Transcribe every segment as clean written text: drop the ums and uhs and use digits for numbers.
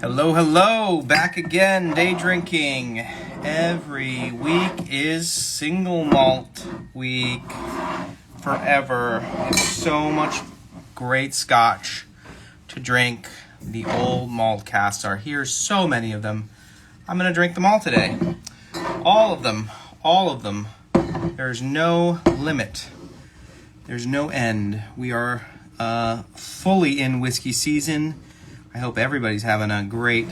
Hello, hello, back again, day drinking. Every week is single malt week forever. It's so much great scotch to drink. The old malt casks are here, so many of them. I'm gonna drink them all today. All of them. There's no limit. There's no end. We are fully in whiskey season. I hope everybody's having a great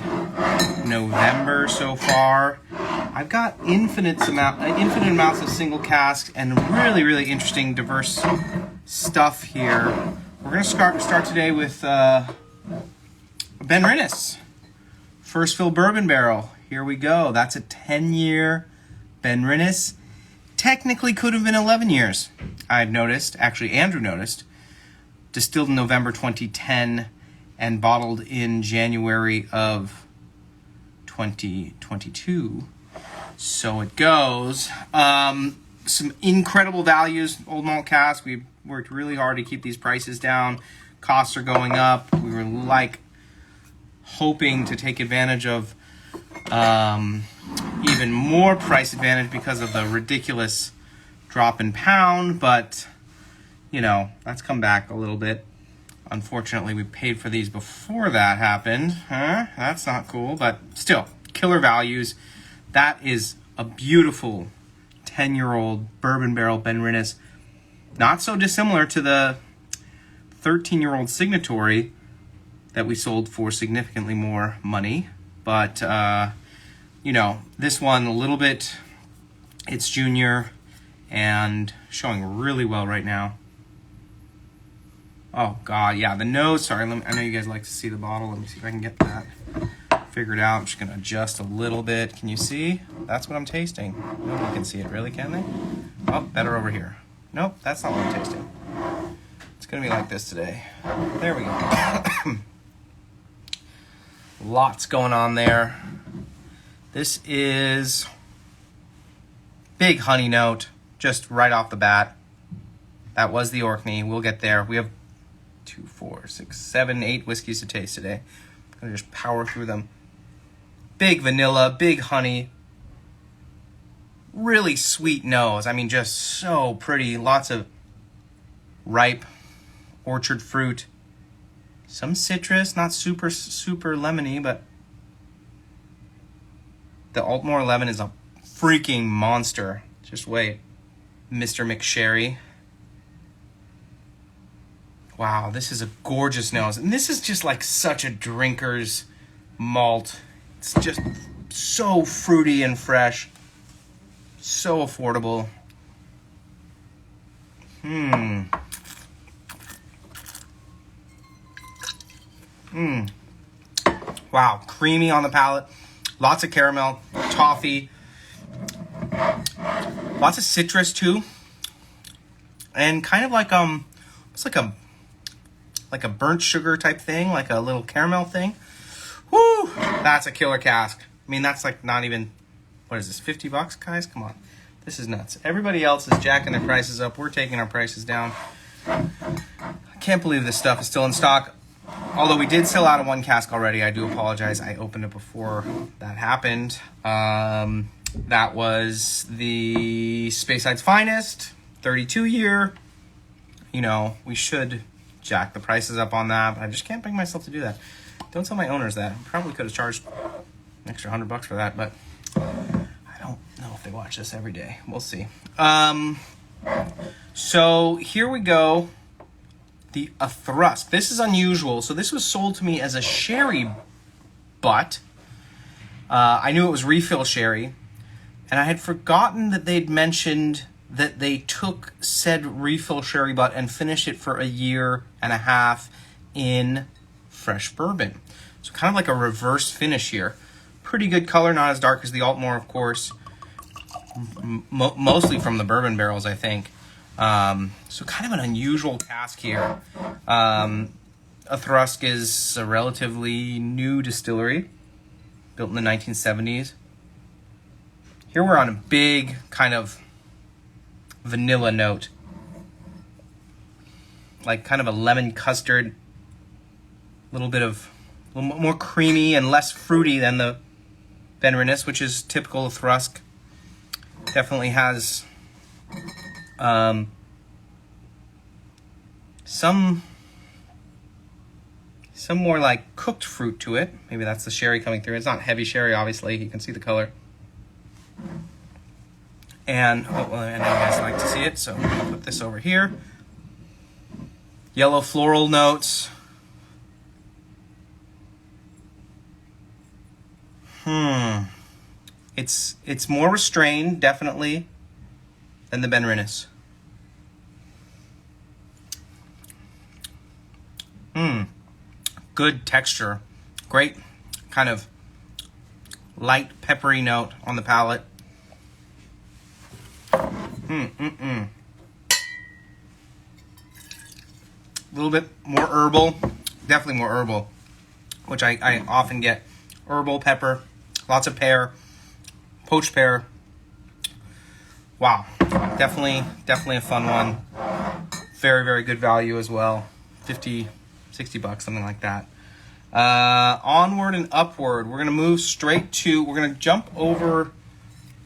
November so far. I've got infinite amounts of single casks and really interesting, diverse stuff here. We're gonna start today with Ben Rinnes, first fill bourbon barrel. Here we go. That's a 10-year Ben Rinnes. Technically could have been 11 years. I've noticed. Actually, Andrew noticed. Distilled in November 2010. And bottled in January of 2022. So it goes. Some incredible values, old malt cask. We worked really hard to keep these prices down. Costs are going up. We were hoping to take advantage of even more price advantage because of the ridiculous drop in pound. But, that's come back a little bit. Unfortunately, we paid for these before that happened. That's not cool, but still, killer values. That is a beautiful 10-year-old bourbon barrel Ben Rinnes. Not so dissimilar to the 13-year-old Signatory that we sold for significantly more money. But, this one a little bit, it's junior and showing really well right now. Oh, God, yeah, the nose. Sorry, I know you guys like to see the bottle. Let me see if I can get that figured out. I'm just going to adjust a little bit. Can you see? That's what I'm tasting. Nobody can see it, really, can they? Oh, better over here. Nope, that's not what I'm tasting. It's going to be like this today. There we go. Lots going on there. This is big honey note, just right off the bat. That was the Orkney. We'll get there. We have 2, 4, 6, 7, 8 whiskeys to taste today. I'm gonna just power through them. Big vanilla, big honey. Really sweet nose. I mean, just so pretty. Lots of ripe orchard fruit. Some citrus, not super lemony, but the Altmore 11 is a freaking monster. Just wait. Mr. McSherry. Wow, this is a gorgeous nose. And this is just like such a drinker's malt. It's just so fruity and fresh. So affordable. Wow, creamy on the palate. Lots of caramel, toffee. Lots of citrus too. And kind of like it's like a burnt sugar type thing, like a little caramel thing. Woo! That's a killer cask. I mean, that's like not even, what is this, $50, guys? Come on. This is nuts. Everybody else is jacking their prices up. We're taking our prices down. I can't believe this stuff is still in stock. Although we did sell out of one cask already. I do apologize. I opened it before that happened. That was the Spaceside's Finest, 32-year. We should jack the prices up on that, but I just can't bring myself to do that. Don't tell my owners that. I probably could have charged an extra $100 for that, but I don't know if they watch this every day. We'll see. So here we go. A Thrust. This is unusual. So this was sold to me as a sherry butt. I knew it was refill sherry, and I had forgotten that they'd mentioned that they took said refill sherry butt and finished it for 1.5 years in fresh bourbon. So kind of like a reverse finish here. Pretty good color, not as dark as the Altmore, of course. Mostly from the bourbon barrels, I think. So kind of an unusual cask here. A Thrust is a relatively new distillery, built in the 1970s. Here we're on a big kind of vanilla note, like kind of a lemon custard, little bit of little more creamy and less fruity than the Benrinus, which is typical of Thrusk. Definitely has some more like cooked fruit to it. Maybe that's the sherry coming through. It's not heavy sherry, obviously. You can see the color. And, oh, well, I know you guys like to see it, so I'll put this over here. Yellow floral notes. It's more restrained, definitely, than the Benrinus. Good texture. Great kind of light peppery note on the palate. A little bit more herbal. Definitely more herbal, which I often get. Herbal, pepper, lots of pear, poached pear. Wow, definitely a fun one. Very, very good value as well. 50, 60 bucks, something like that. Onward and upward. We're gonna move straight to. We're gonna jump over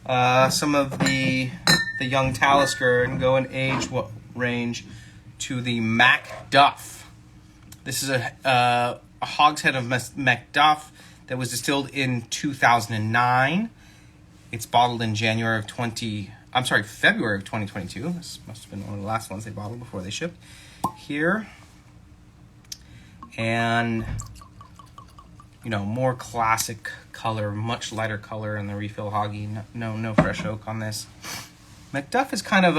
some of the young Talisker and go in age range to the Macduff. This is a hogshead of Macduff that was distilled in 2009. It's bottled in February of 2022. This must have been one of the last ones they bottled before they shipped here. And, you know, more classic color, much lighter color in the refill hoggy. No fresh oak on this. Macduff is kind of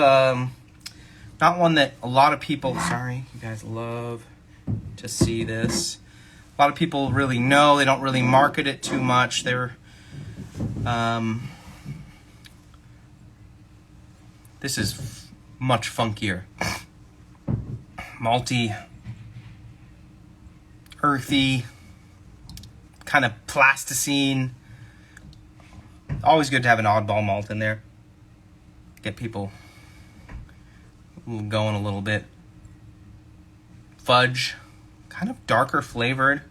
not one that a lot of people, sorry, you guys love to see this. A lot of people really know. They don't really market it too much. They're this is much funkier. Malty, earthy, kind of plasticine. Always good to have an oddball malt in there. Get people going a little bit. Fudge, kind of darker flavored,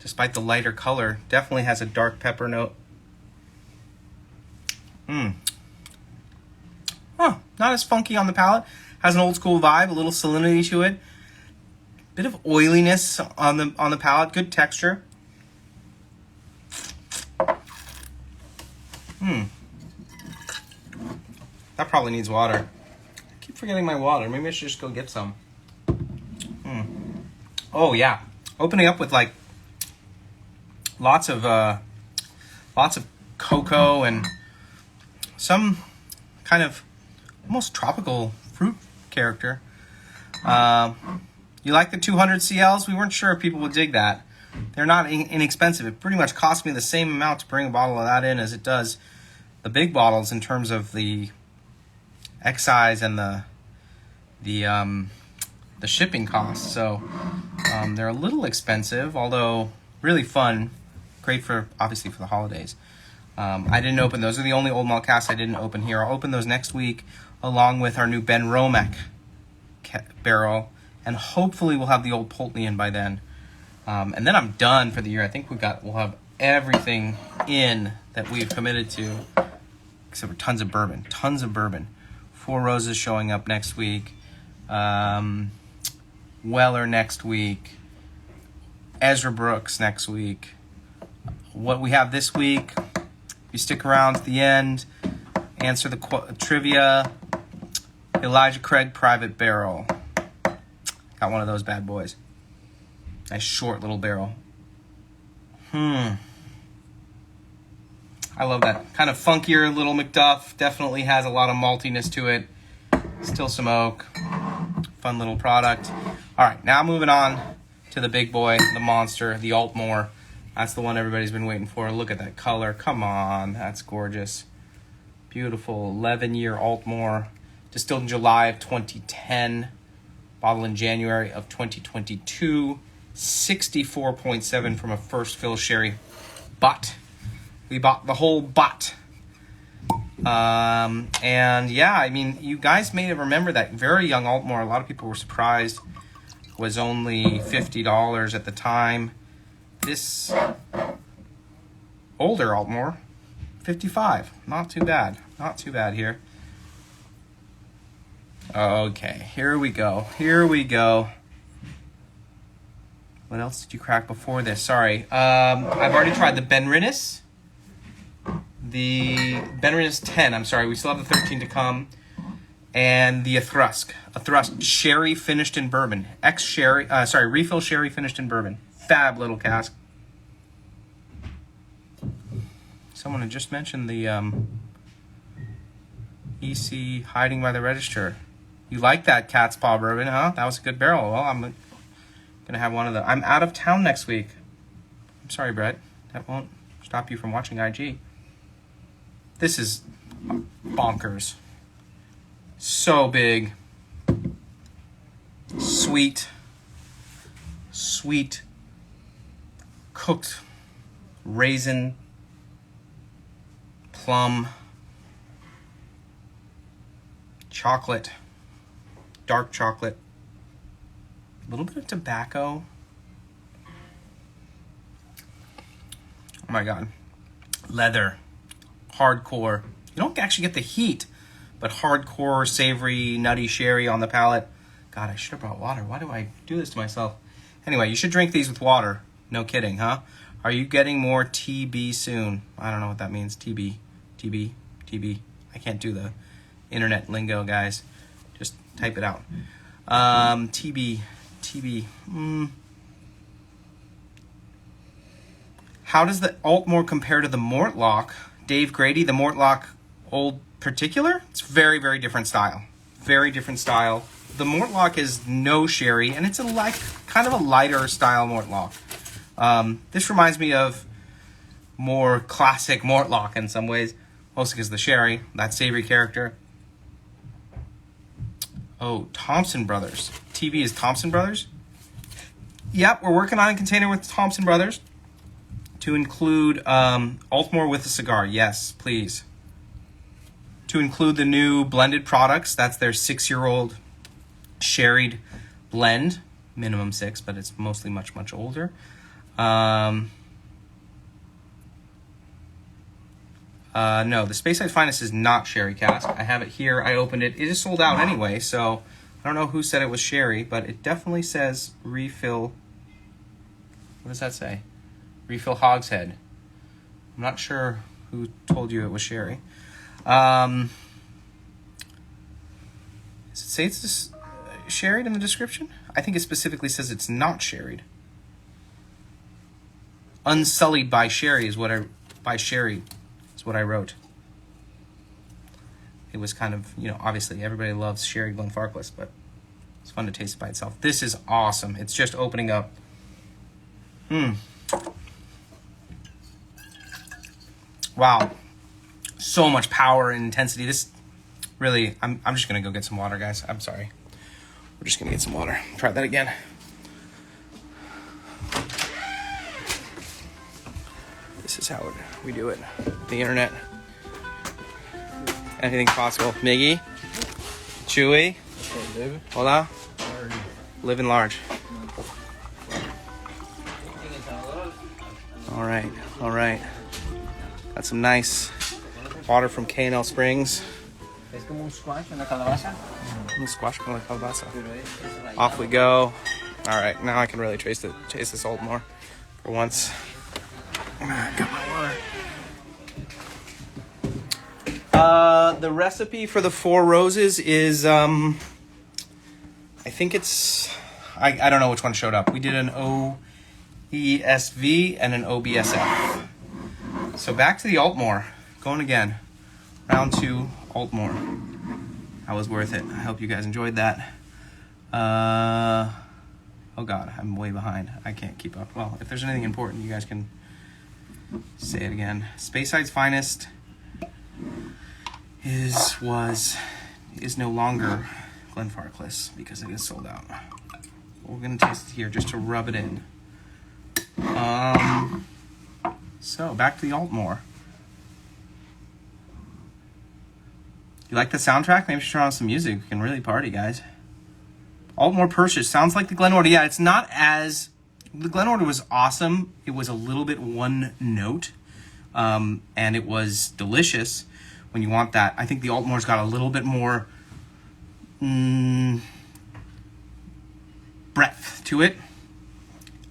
despite the lighter color. Definitely has a dark pepper note. Not as funky on the palate. Has an old school vibe, a little salinity to it. Bit of oiliness on the palate. Good texture. That probably needs water. I keep forgetting my water. Maybe I should just go get some. Oh yeah, opening up with like lots of cocoa and some kind of almost tropical fruit character. You like the 200 CLs? We weren't sure if people would dig that. They're not inexpensive. It pretty much cost me the same amount to bring a bottle of that in as it does the big bottles in terms of the excise and the shipping costs. So they're a little expensive, although really fun. Great for, obviously, for the holidays. I didn't open those. Are the only old malt casks I didn't open here. I'll open those next week along with our new Ben Romack barrel, and hopefully we'll have the old Poltley in by then. And then I'm done for the year. I think we'll have everything in that we've committed to, except for tons of bourbon. Four Roses showing up next week. Weller next week. Ezra Brooks next week. What we have this week, if you stick around to the end, answer the trivia. Elijah Craig Private Barrel. Got one of those bad boys. Nice short little barrel. I love that. Kind of funkier little Macduff. Definitely has a lot of maltiness to it. Still some oak. Fun little product. All right, now moving on to the big boy, the monster, the Altmore. That's the one everybody's been waiting for. Look at that color. Come on, that's gorgeous. Beautiful 11-year Altmore. Distilled in July of 2010. Bottled in January of 2022. 64.7 from a first fill sherry butt. We bought the whole butt. And yeah, I mean, you guys may have remembered that very young Altmore. A lot of people were surprised. Was only $50 at the time. This older Altmore, 55. Not too bad. Not too bad here. Okay, here we go. Here we go. What else did you crack before this? Sorry. I've already tried the Benrinnes. The Benrinnes 10, I'm sorry. We still have the 13 to come. And the Athrusk. Athrusk sherry finished in bourbon. Refill sherry finished in bourbon. Fab little cask. Someone had just mentioned the EC hiding by the register. You like that cat's paw bourbon, huh? That was a good barrel. Well, I'm going to have one of the... I'm out of town next week. I'm sorry, Brett. That won't stop you from watching IG. This is bonkers. So big. Sweet. Sweet. Cooked raisin. Plum. Chocolate. Dark chocolate. A little bit of tobacco. Oh my God. Leather. Hardcore. You don't actually get the heat, but hardcore, savory, nutty sherry on the palate. God, I should have brought water. Why do I do this to myself? Anyway, you should drink these with water. No kidding, huh? Are you getting more TB soon? I don't know what that means. TB. I can't do the internet lingo, guys. Just type it out. TB. How does the Altmore compare to the Mortlock? Dave Grady, the Mortlock Old Particular? It's very, very different style. Very different style. The Mortlock is no sherry, and it's kind of a lighter style Mortlock. This reminds me of more classic Mortlock in some ways, mostly because the sherry, that savory character. Oh, Thompson Brothers. TV is Thompson Brothers? Yep, we're working on a container with Thompson Brothers to include Altmore with a cigar. Yes, please. To include the new blended products. That's their 6-year-old sherried blend. Minimum 6, but it's mostly much, much older. No, the Space Side Finest is not sherry cask. I have it here. I opened it. It is sold out anyway, so I don't know who said it was sherry, but it definitely says refill. What does that say? Refill hogshead. I'm not sure who told you it was sherry. Does it say it's sherried in the description? I think it specifically says it's not sherried. Unsullied by sherry is what I wrote. It was kind of, obviously everybody loves sherry Glenfarclas, but it's fun to taste it by itself. This is awesome. It's just opening up. Wow. So much power and intensity. This really, I'm just going to go get some water, guys. I'm sorry. We're just going to get some water. Try that again. This is how we do it. The internet. Anything's possible. Miggy? Chewy? Hola? Living large. All right. Got some nice water from K&L Springs. Es como un squash con la calabaza. Squash con la calabaza. Off we go. All right, now I can really taste this Altmore for once. Got my water. The recipe for the Four Roses is, I think it's, I don't know which one showed up. We did an OESV and an OBSF. So back to the Altmore. Going again. Round 2, Altmore. That was worth it. I hope you guys enjoyed that. Oh God, I'm way behind. I can't keep up. Well, if there's anything important, you guys can say it again. Spaceside's Finest is no longer Glenfarclas because it is sold out. We're gonna taste it here just to rub it in. So back to the Altmore. You like the soundtrack? Maybe you should turn on some music. We can really party, guys. Altmore Purchase sounds like the Glenwood. Yeah, it's not as The Glenorden was awesome. It was a little bit one note, and it was delicious when you want that. I think the Altmore's got a little bit more breadth to it.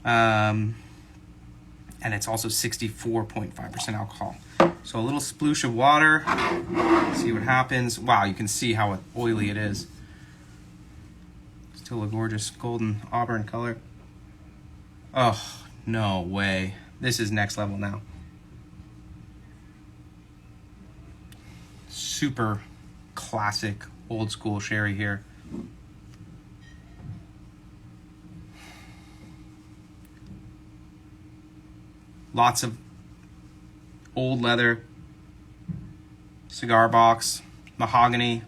And it's also 64.5% alcohol. So a little sploosh of water. See what happens. Wow, you can see how oily it is. Still a gorgeous golden auburn color. Oh, no way. This is next level now. Super classic old school sherry here. Lots of old leather, cigar box, mahogany.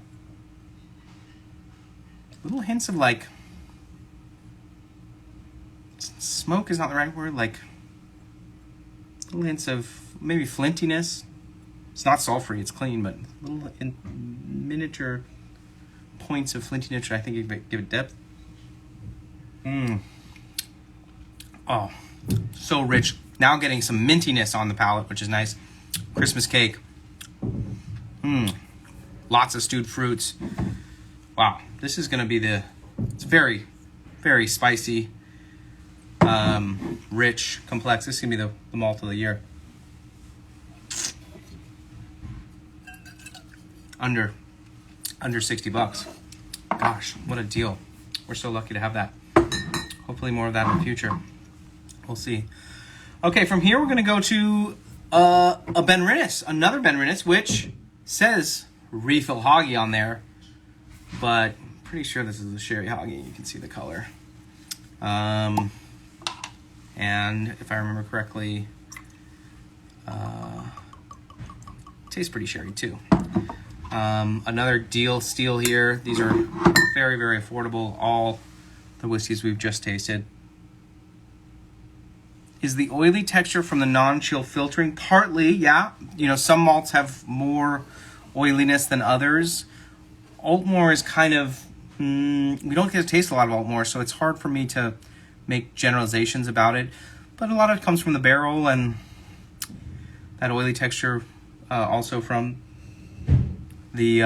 Little hints of like, smoke is not the right word, like little hints of maybe flintiness. It's not sulfury, it's clean, but little miniature points of flintiness which I think give it depth. Oh, so rich. Now getting some mintiness on the palate, which is nice. Christmas cake. Lots of stewed fruits. Wow, this is gonna be it's very, very spicy, rich, complex. This is gonna be the malt of the year. Under $60. Gosh, what a deal. We're so lucky to have that. Hopefully more of that in the future. We'll see. Okay, from here we're going to go to a Benrinnes, another Benrinnes, which says refill Hoggy on there, but pretty sure this is a sherry Hoggy. You can see the color. And if I remember correctly, tastes pretty sherry too. Another deal steal here. These are very, very affordable. All the whiskeys we've just tasted. Is the oily texture from the non-chill filtering? Partly, yeah. You know, some malts have more oiliness than others. Altmore is kind of, we don't get to taste a lot of Altmore, so it's hard for me to make generalizations about it. But a lot of it comes from the barrel and that oily texture also from the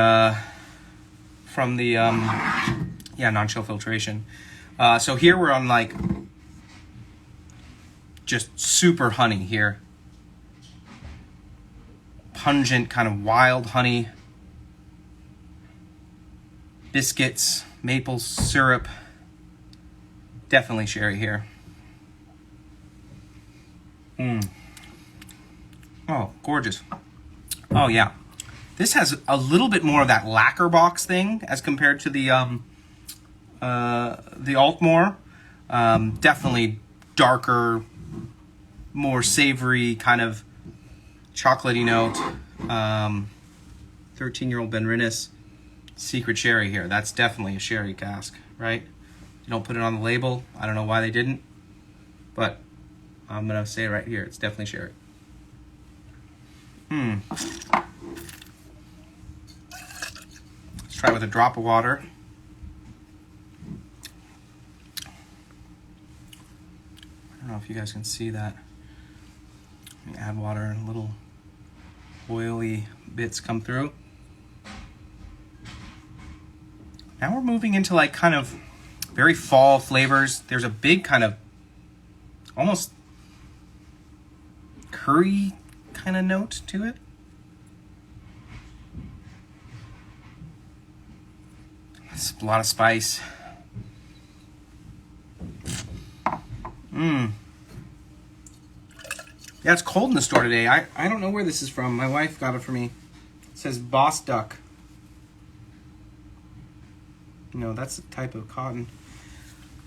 non-chill filtration. So here we're on like just super honey here. Pungent, kind of wild honey. Biscuits, maple syrup. Definitely sherry here. Oh, gorgeous. Oh, yeah. This has a little bit more of that lacquer box thing as compared to the Altmore. Definitely darker, more savory, kind of chocolatey note. 13-year-old Benrinnes secret sherry here. That's definitely a sherry cask, right? You don't put it on the label. I don't know why they didn't, but I'm gonna say it right here. It's definitely sherry. Let's try it with a drop of water. I don't know if you guys can see that. Add water and little oily bits come through. Now we're moving into like kind of very fall flavors. There's a big kind of almost curry kind of note to it. It's a lot of spice. Yeah, it's cold in the store today. I don't know where this is from. My wife got it for me. It says Boss Duck. No, that's a type of cotton.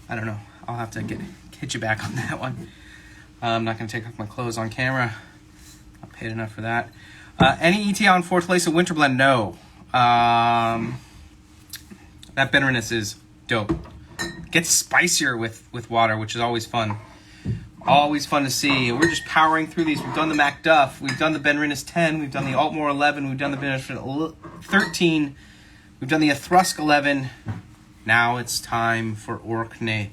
I don't know. I'll have to get you back on that one. I'm not going to take off my clothes on camera. I paid enough for that. Any ETA on Fourth Place of Winter Blend? No. That bitterness is dope. Gets spicier with water, which is always fun. Always fun to see. We're just powering through these. We've done the Macduff. We've done the Benrinnes 10. We've done the Altmore 11. We've done the Benrinnes 13. We've done the Ethrusk 11. Now it's time for Orkney.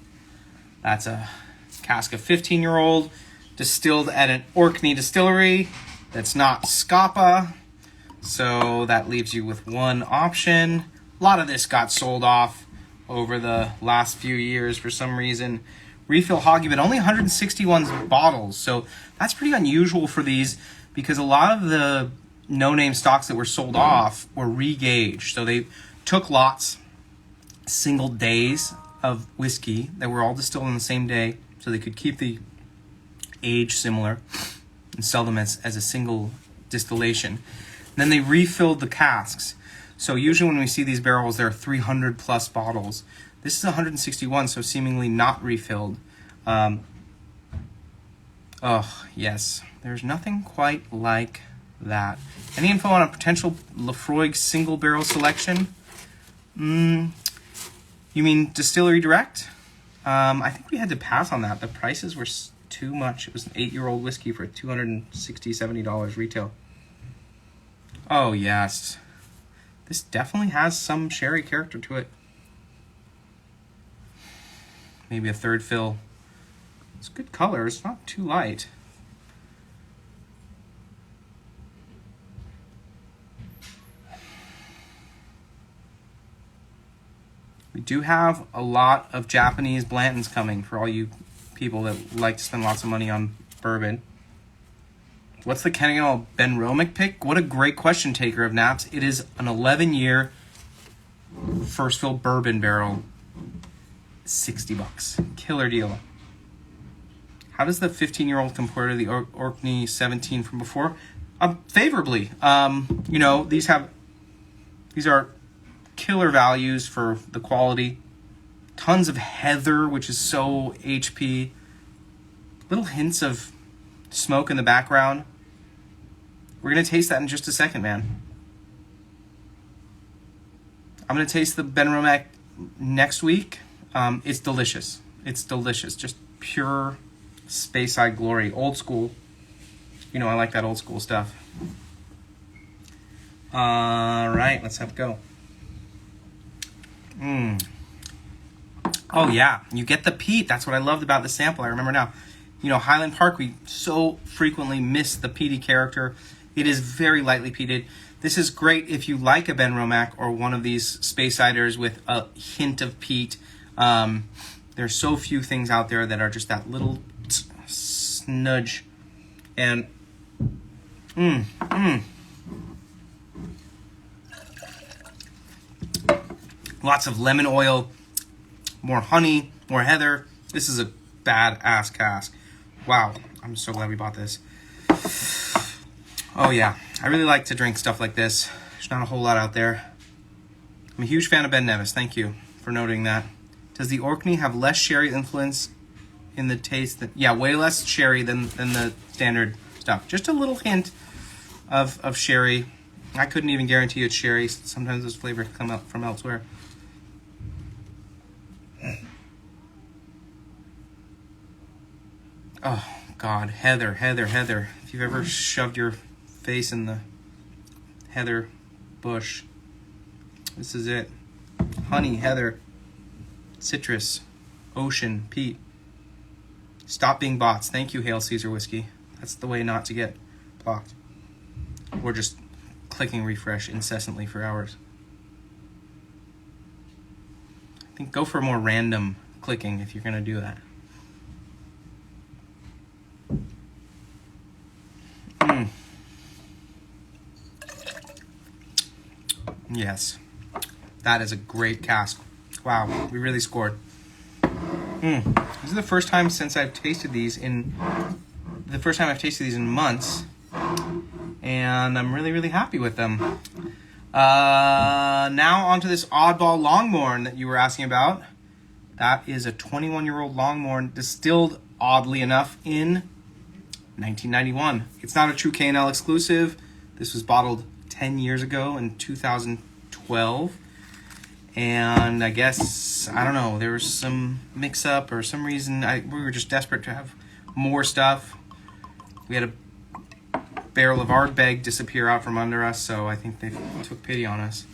That's a cask of 15-year-old, distilled at an Orkney distillery that's not Scapa. So that leaves you with one option. A lot of this got sold off over the last few years for some reason. Refill Hoggy, but only 161 bottles. So that's pretty unusual for these because a lot of the no-name stocks that were sold off were regauged. So they took lots, single days of whiskey that were all distilled on the same day so they could keep the age similar and sell them as a single distillation. And then they refilled the casks. So usually when we see these barrels, there are 300 plus bottles. This is 161, so seemingly not refilled. Oh, yes. There's nothing quite like that. Any info on a potential Lafroig single barrel selection? You mean Distillery Direct? I think we had to pass on that. The prices were too much. It was an 8-year-old whiskey for $260, $70 retail. Oh, yes. This definitely has some sherry character to it. Maybe a third fill. It's good color. It's not too light. We do have a lot of Japanese Blantons coming for all you people that like to spend lots of money on bourbon. What's the Kennegal Benromic pick? What a great question, taker of naps. It is an 11-year first fill bourbon barrel. $60. Killer deal. How does the 15-year-old compare to the Orkney 17 from before? Favorably. You know, these are killer values for the quality. Tons of heather, which is so HP. Little hints of smoke in the background. We're going to taste that in just a second, man. I'm going to taste the Benromac next week. It's delicious. It's delicious. Just pure Speyside glory. Old school. You know, I like that old school stuff. All right, let's have a go. Oh, yeah. You get the peat. That's what I loved about the sample. I remember now. You know, Highland Park, we so frequently miss the peaty character. It is very lightly peated. This is great if you like a Benromac or one of these Speysiders with a hint of peat. There's so few things out there that are just that little snudge. And, lots of lemon oil, more honey, more heather. This is a badass cask. Wow, I'm so glad we bought this. Oh yeah, I really like to drink stuff like this. There's not a whole lot out there. I'm a huge fan of Ben Nevis. Thank you for noting that. Does the Orkney have less sherry influence in the taste? Yeah, way less sherry than the standard stuff. Just a little hint of sherry. I couldn't even guarantee it's sherry. Sometimes those flavors come out from elsewhere. Oh, God. Heather, heather, heather. If you've ever shoved your face in the heather bush, this is it. Honey, heather, citrus, ocean, peat. Stop being bots. Thank you, Hail Caesar Whiskey. That's the way not to get blocked. Or just clicking refresh incessantly for hours. I think go for more random clicking if you're going to do that. Yes, that is a great cask. Wow, we really scored. This is the first time since I've tasted these in months, and I'm really, really happy with them. Now onto this oddball Longmorn that you were asking about. That is a 21-year-old Longmorn distilled, oddly enough, in 1991. It's not a true K&L exclusive. This was bottled 10 years ago in 2012. And I guess, I don't know, there was some mix-up or some reason. We were just desperate to have more stuff. We had a barrel of Ardbeg disappear out from under us, so I think they took pity on us.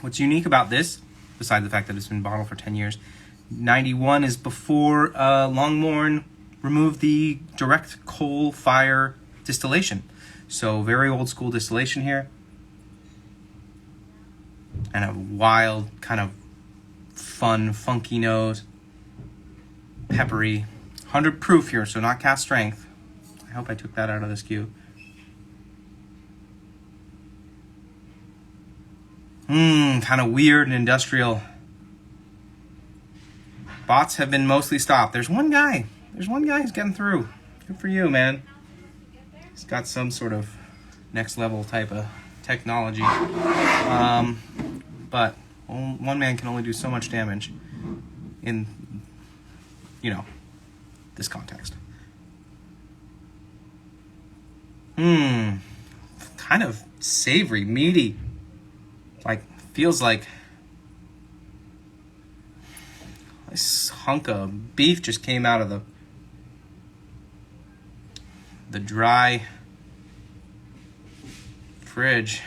What's unique about this, besides the fact that it's been bottled for 10 years, 91 is before Longmorn removed the direct coal fire distillation. So very old school distillation here. And a wild, kind of fun, funky nose. Peppery. 100 proof here, so not cask strength. I hope I took that out of the skew. Kind of weird and industrial. Bots have been mostly stopped. There's one guy who's getting through. Good for you, man. He's got some sort of next level type of technology. But one man can only do so much damage in, this context. Kind of savory, meaty. Feels like this hunk of beef just came out of the dry fridge.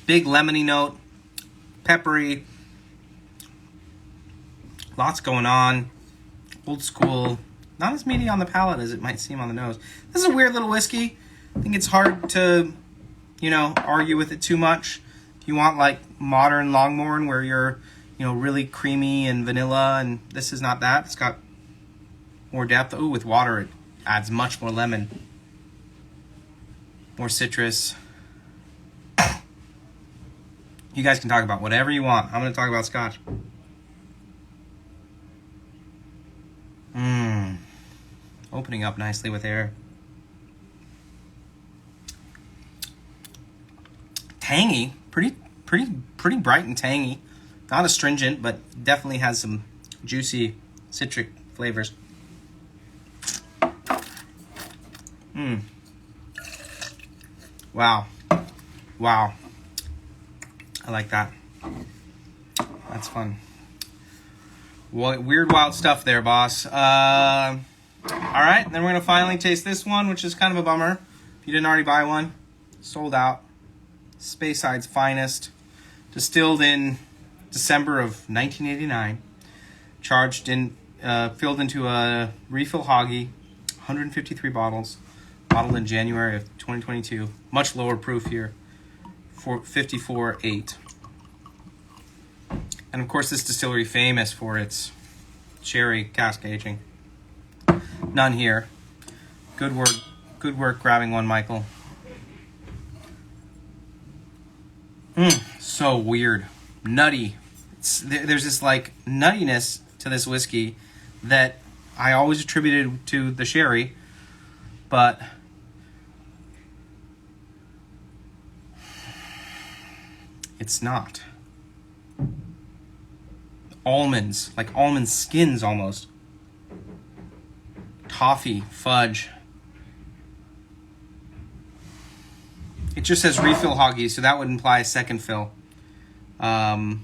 Big lemony note, peppery, lots going on, old school, not as meaty on the palate as it might seem on the nose. This is a weird little whiskey. I think it's hard to, argue with it too much. If you want modern Longmorn where you're, really creamy and vanilla, and this is not that. It's got more depth. Ooh, with water it adds much more lemon, more citrus. You guys can talk about whatever you want. I'm going to talk about Scotch. Opening up nicely with air. Tangy, pretty bright and tangy. Not astringent, but definitely has some juicy citric flavors. Wow. I like that. That's fun. Weird, wild stuff there, boss. All right, then we're going to finally taste this one, which is kind of a bummer. If you didn't already buy one, sold out. Speyside's finest. Distilled in December of 1989. Filled into a refill hoggy. 153 bottles. Bottled in January of 2022. Much lower proof here. 54.8. And of course, this distillery famous for its sherry cask aging. None here. Good work grabbing one, Michael. So weird. Nutty. There's this nuttiness to this whiskey that I always attributed to the sherry, but it's not. Almonds, like almond skins almost. Toffee, fudge. It just says refill hoggy, so that would imply a second fill. Kind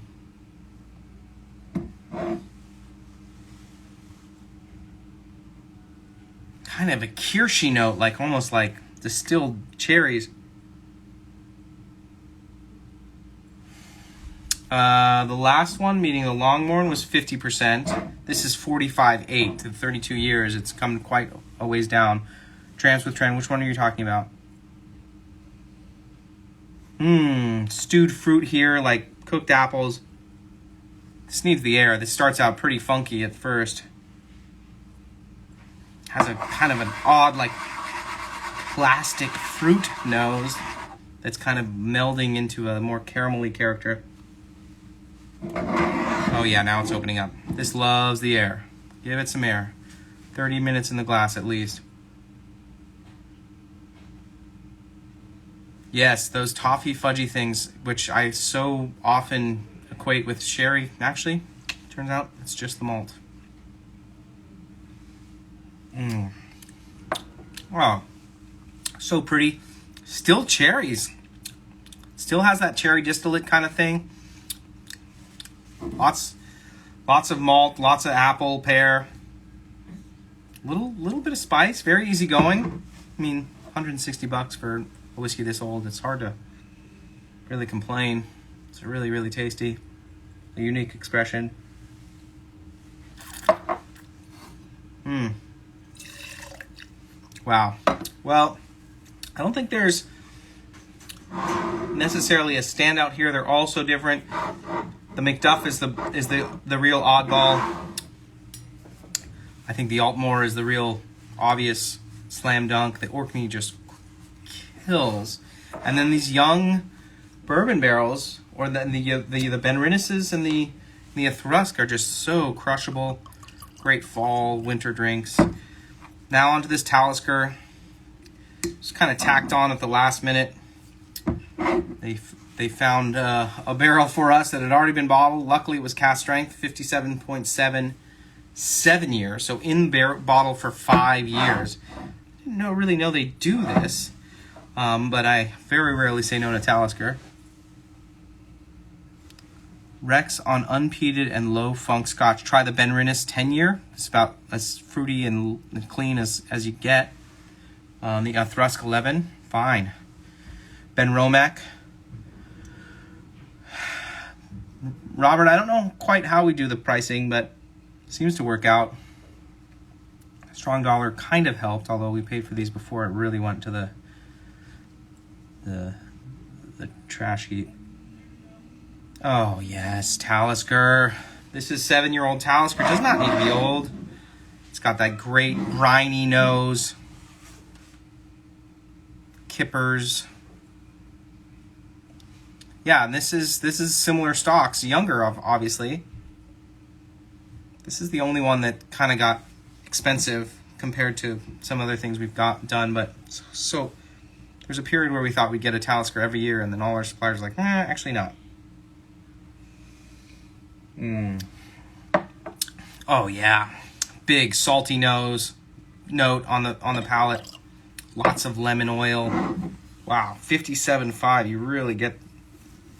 of a kirschy note, almost like distilled cherries. The last one, meaning the Longmorn, was 50%. This is 45.8 to 32 years. It's come quite a ways down. Trans with Trend, which one are you talking about? Stewed fruit here, like cooked apples. This needs the air. This starts out pretty funky at first. Has a kind of an odd, plastic fruit nose that's kind of melding into a more caramelly character. Oh yeah, now it's opening up. This loves the air. Give it some air. 30 minutes in the glass at least. Yes, those toffee fudgy things, which I so often equate with sherry. Actually, turns out it's just the malt. Wow, so pretty. Still cherries. Still has that cherry distillate kind of thing. Lots of malt, lots of apple, pear. Little bit of spice. Very easy going. I mean, $160 for a whiskey this old. It's hard to really complain. It's really, really tasty. A unique expression. Wow. Well, I don't think there's necessarily a standout here. They're all so different. The Macduff is the real oddball. I think the Altmore is the real obvious slam dunk. The Orkney just kills. And then these young bourbon barrels, or the Benrinnises and the Thrusk are just so crushable. Great fall, winter drinks. Now onto this Talisker. Just kind of tacked on at the last minute. They found a barrel for us that had already been bottled. Luckily, it was cask strength, 57.7, 7 years. So in bottle for 5 years. Didn't really know they do this, but I very rarely say no to Talisker. Rex on unpeated and low funk scotch. Try the Benrinnes 10-year. It's about as fruity and clean as you get. The Thrusk 11, fine. Ben Romack. Robert, I don't know quite how we do the pricing, but it seems to work out. Strong dollar kind of helped, although we paid for these before it really went to the trash heap. Oh yes, Talisker. This is 7-year-old Talisker. Does not need to be old. It's got that great briny nose. Kippers. Yeah, and this is similar stocks, younger obviously. This is the only one that kind of got expensive compared to some other things we've got done, but so there's a period where we thought we'd get a Talisker every year, and then all our suppliers were like, actually not. Oh yeah, big salty note on the palate. Lots of lemon oil. Wow, 57.5. You really get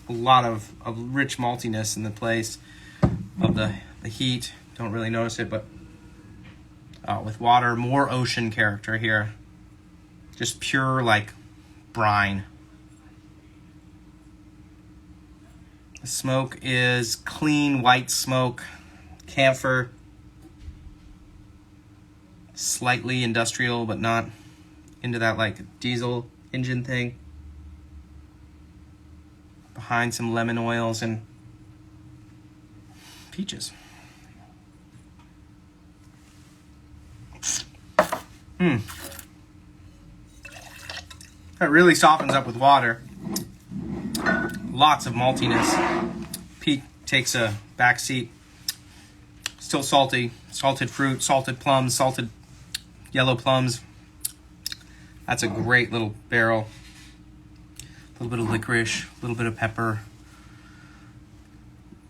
a lot of rich maltiness in the place of the heat. Don't really notice it, but with water, more ocean character here. Just pure like brine. The smoke is clean white smoke, camphor, slightly industrial, but not into that like diesel engine thing. Behind some lemon oils and peaches. That really softens up with water. Lots of maltiness. Peak takes a back seat. Still salty. Salted fruit, salted plums, salted yellow plums. That's a great little barrel. A little bit of licorice, a little bit of pepper.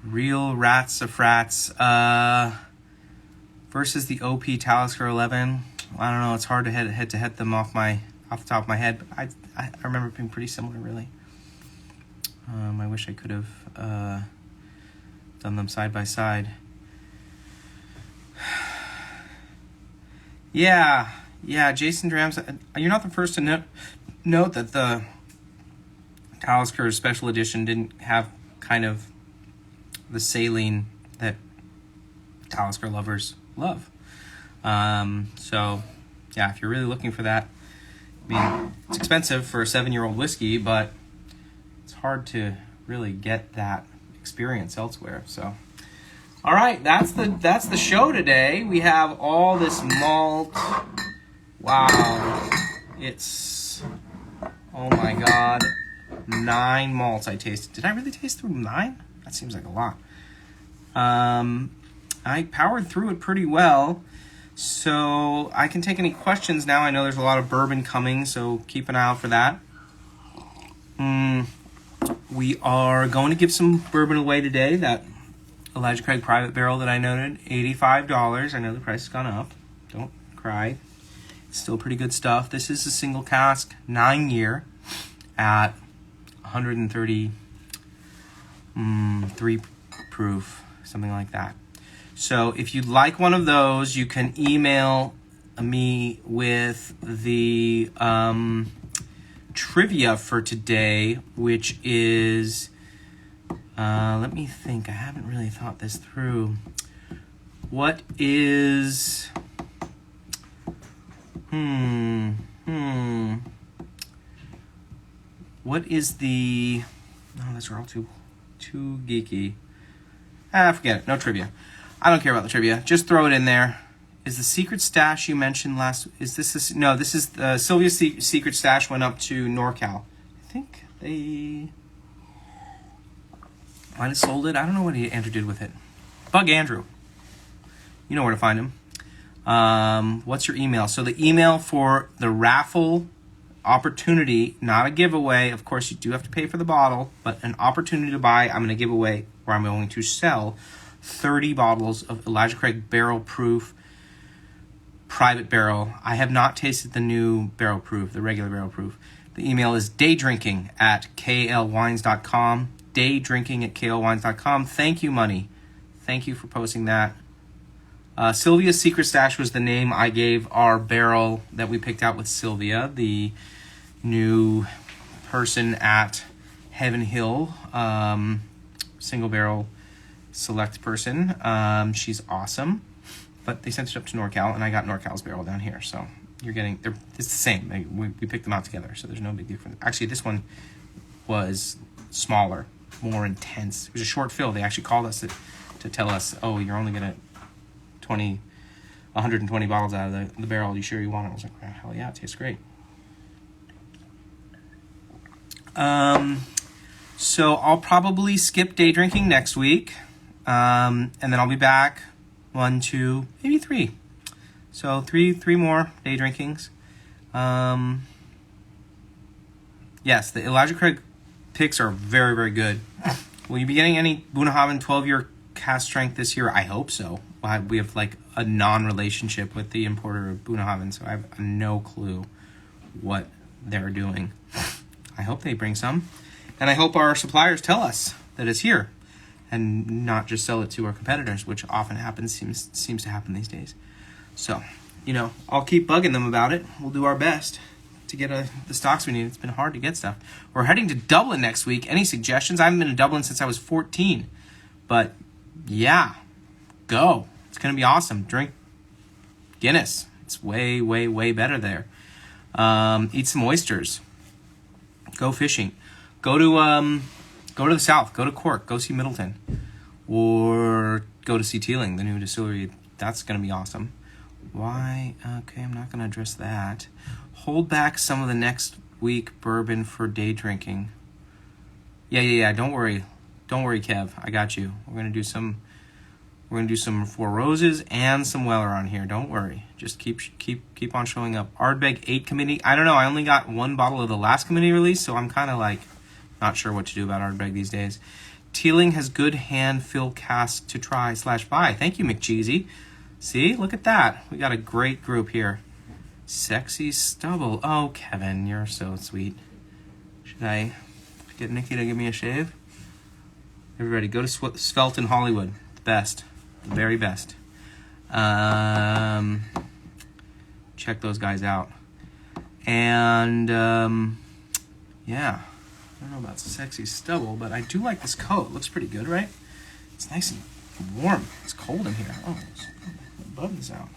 Real rats of frats. Versus the OP Talisker 11. I don't know. It's hard to head to head them off the top of my head. But I remember it being pretty similar, really. I wish I could have done them side by side. Yeah, Jason Drams. You're not the first to note that the Talisker Special Edition didn't have kind of the saline that Talisker lovers love. So, yeah, if you're really looking for that, I mean, it's expensive for a 7-year-old whiskey, but it's hard to really get that experience elsewhere. So, all right, that's the show today. We have all this malt. Wow, it's, oh my God, 9 malts I tasted. Did I really taste through 9? That seems like a lot. I powered through it pretty well, so I can take any questions now. I know there's a lot of bourbon coming, so keep an eye out for that. We are going to give some bourbon away today. That Elijah Craig Private Barrel that I noted, $85. I know the price has gone up. Don't cry. It's still pretty good stuff. This is a single cask, 9-year, at 133 proof, something like that. So if you'd like one of those, you can email me with the trivia for today, which is, let me think. I haven't really thought this through. What is, what is the, no, those are all too geeky. Forget it. No trivia. I don't care about the trivia. Just throw it in there. Is the secret stash you mentioned last... No, this is... Sylvia's secret stash went up to NorCal. I think they... might have sold it. I don't know what Andrew did with it. Bug Andrew. You know where to find him. What's your email? So the email for the raffle opportunity, not a giveaway. Of course, you do have to pay for the bottle, but an opportunity to buy. I'm going to give away, or I'm going to sell 30 bottles of Elijah Craig barrel proof private barrel. I have not tasted the new barrel proof, the regular barrel proof. The email is daydrinking@klwines.com. Daydrinking@klwines.com. Thank you, Money. Thank you for posting that. Sylvia's Secret Stash was the name I gave our barrel that we picked out with Sylvia, the new person at Heaven Hill, single barrel select person. She's awesome. But they sent it up to NorCal, and I got NorCal's barrel down here. So you're getting, it's the same. We picked them out together, so there's no big difference. Actually, this one was smaller, more intense. It was a short fill. They actually called us to tell us, oh, you're only going to 120 bottles out of the barrel. Are you sure you want it? I was like, oh, hell yeah, it tastes great. So I'll probably skip day drinking next week, and then I'll be back 1, 2, maybe 3. So three more day drinkings. Yes, the Elijah Craig picks are very, very good. Will you be getting any Bunnahabhain 12-year cask strength this year? I hope so. We have like a non-relationship with the importer of Bunnahabhain, so I have no clue what they're doing. I hope they bring some. And I hope our suppliers tell us that it's here and not just sell it to our competitors, which often happens, seems to happen these days. So, I'll keep bugging them about it. We'll do our best to get the stocks we need. It's been hard to get stuff. We're heading to Dublin next week. Any suggestions? I haven't been to Dublin since I was 14. But, yeah, go. It's going to be awesome. Drink Guinness. It's way, way, way better there. Eat some oysters. Go fishing. Go to the south. Go to Cork. Go see Middleton. Or go to see Teeling, the new distillery. That's going to be awesome. Why? Okay, I'm not going to address that. Hold back some of the next week bourbon for day drinking. Yeah. Don't worry, Kev. I got you. We're going to do some Four Roses and some Weller on here. Don't worry. Just keep on showing up. Ardbeg 8 committee. I don't know. I only got one bottle of the last committee release, so I'm kind of like not sure what to do about Ardbeg these days. Teeling has good hand fill cask to try/buy. Thank you, McCheesy. See, look at that. We got a great group here. Sexy Stubble. Oh, Kevin, you're so sweet. Should I get Nikki to give me a shave? Everybody, go to Svelte in Hollywood. The best. The very best. Check those guys out. And, yeah. I don't know about Sexy Stubble, but I do like this coat. It looks pretty good, right? It's nice and warm. It's cold in here. Oh, the buttons out.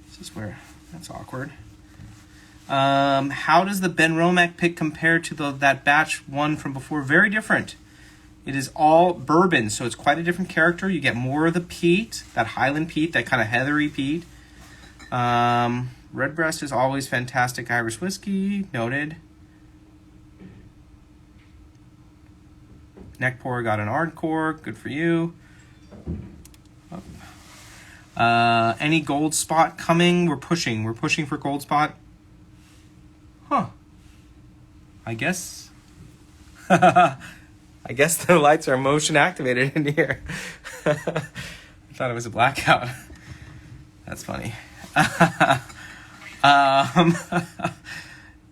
This is where... That's awkward. How does the Ben Romack pick compare to that batch one from before? Very different. It is all bourbon, so it's quite a different character. You get more of the peat, that Highland peat, that kind of heathery peat. Redbreast is always fantastic Irish whiskey. Noted. Neck pour got an Ardcore. Good for you. Any Gold Spot coming? We're pushing for Gold Spot. Huh. I guess the lights are motion activated in here. I thought it was a blackout. That's funny.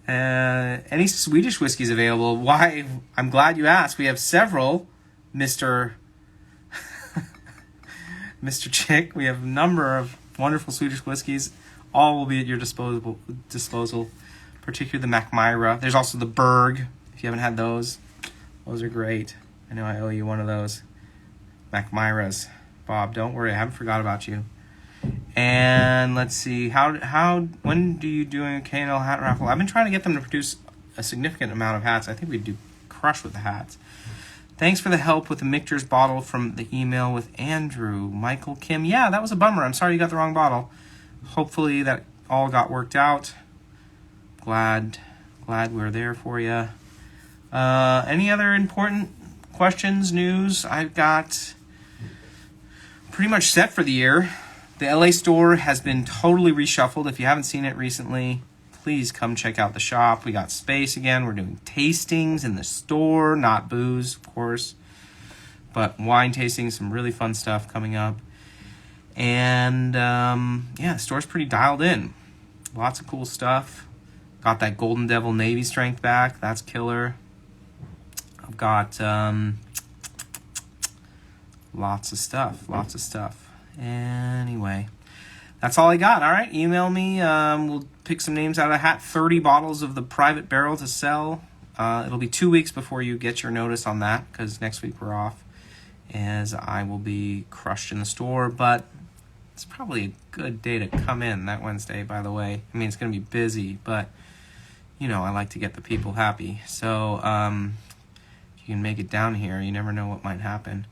Any Swedish whiskeys available? Why? I'm glad you asked. We have several, Mr. Chick. We have a number of wonderful Swedish whiskeys. All will be at your disposal. particularly the McMyra. There's also the Berg, if you haven't had those. Those are great. I know I owe you one of those McMyras. Bob, don't worry, I haven't forgot about you. And let's see, when do you do a K&L hat raffle? I've been trying to get them to produce a significant amount of hats. I think we do crush with the hats. Thanks for the help with the Michter's bottle from the email with Andrew. Michael Kim. Yeah, that was a bummer. I'm sorry you got the wrong bottle. Hopefully that all got worked out. Glad we're there for you. Any other important questions, news? I've got pretty much set for the year. The LA store has been totally reshuffled. If you haven't seen it recently, please come check out the shop. We got space again. We're doing tastings in the store, not booze, of course, but wine tasting, some really fun stuff coming up. And yeah, the store's pretty dialed in. Lots of cool stuff. Got that Golden Devil Navy strength back. That's killer. I've got lots of stuff. Anyway, that's all I got. All right, email me. We'll pick some names out of the hat. 30 bottles of the private barrel to sell. It'll be 2 weeks before you get your notice on that, because next week we're off, as I will be crushed in the store. But it's probably a good day to come in that Wednesday, by the way. I mean, it's going to be busy, but, you know, I like to get the people happy. So if you can make it down here, you never know what might happen.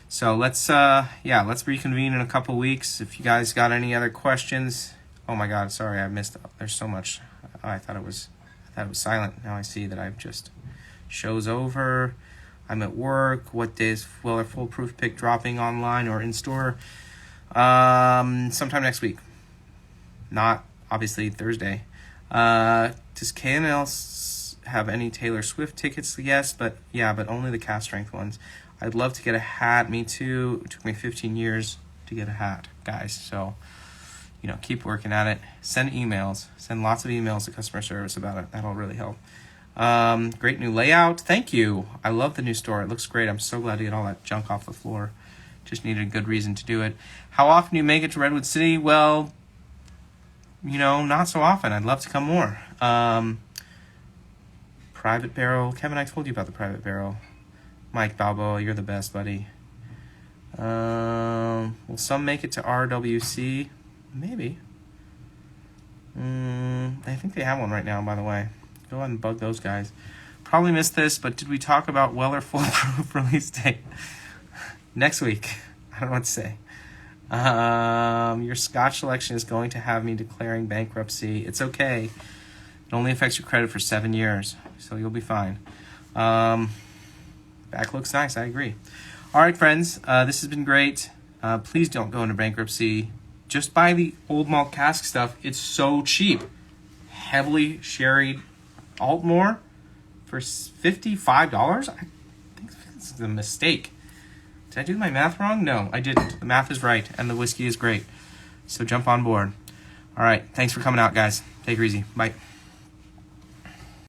So let's reconvene in a couple weeks. If you guys got any other questions. Oh my God, sorry, I missed. There's so much. I thought it was silent. Now I see that I've just show's over. I'm at work. What days will our foolproof pick dropping online or in store? Sometime next week. Not obviously Thursday. Does K&L have any Taylor Swift tickets? Yes, but only the cast strength ones. I'd love to get a hat. Me too. It took me 15 years to get a hat, guys. So, you know, keep working at it. Send emails. Send lots of emails to customer service about it. That'll really help. Great new layout. Thank you. I love the new store. It looks great. I'm so glad to get all that junk off the floor. Just needed a good reason to do it. How often do you make it to Redwood City? Well, you know, not so often. I'd love to come more. Private barrel. Kevin, I told you about the private barrel. Mike Balboa, you're the best, buddy. Will some make it to RWC? Maybe. I think they have one right now, by the way. Go ahead and bug those guys. Probably missed this, but did we talk about Weller foolproof release date? Next week. I don't know what to say. Your Scotch selection is going to have me declaring bankruptcy. It's okay. It only affects your credit for 7 years, so you'll be fine. Back looks nice, I agree. All right, friends, this has been great. Please don't go into bankruptcy. Just buy the old Malt Cask stuff. It's so cheap. Heavily sherried Altmore for $55? I think this is a mistake. Did I do my math wrong? No, I didn't. The math is right, and the whiskey is great. So jump on board. All right, thanks for coming out, guys. Take it easy. Bye.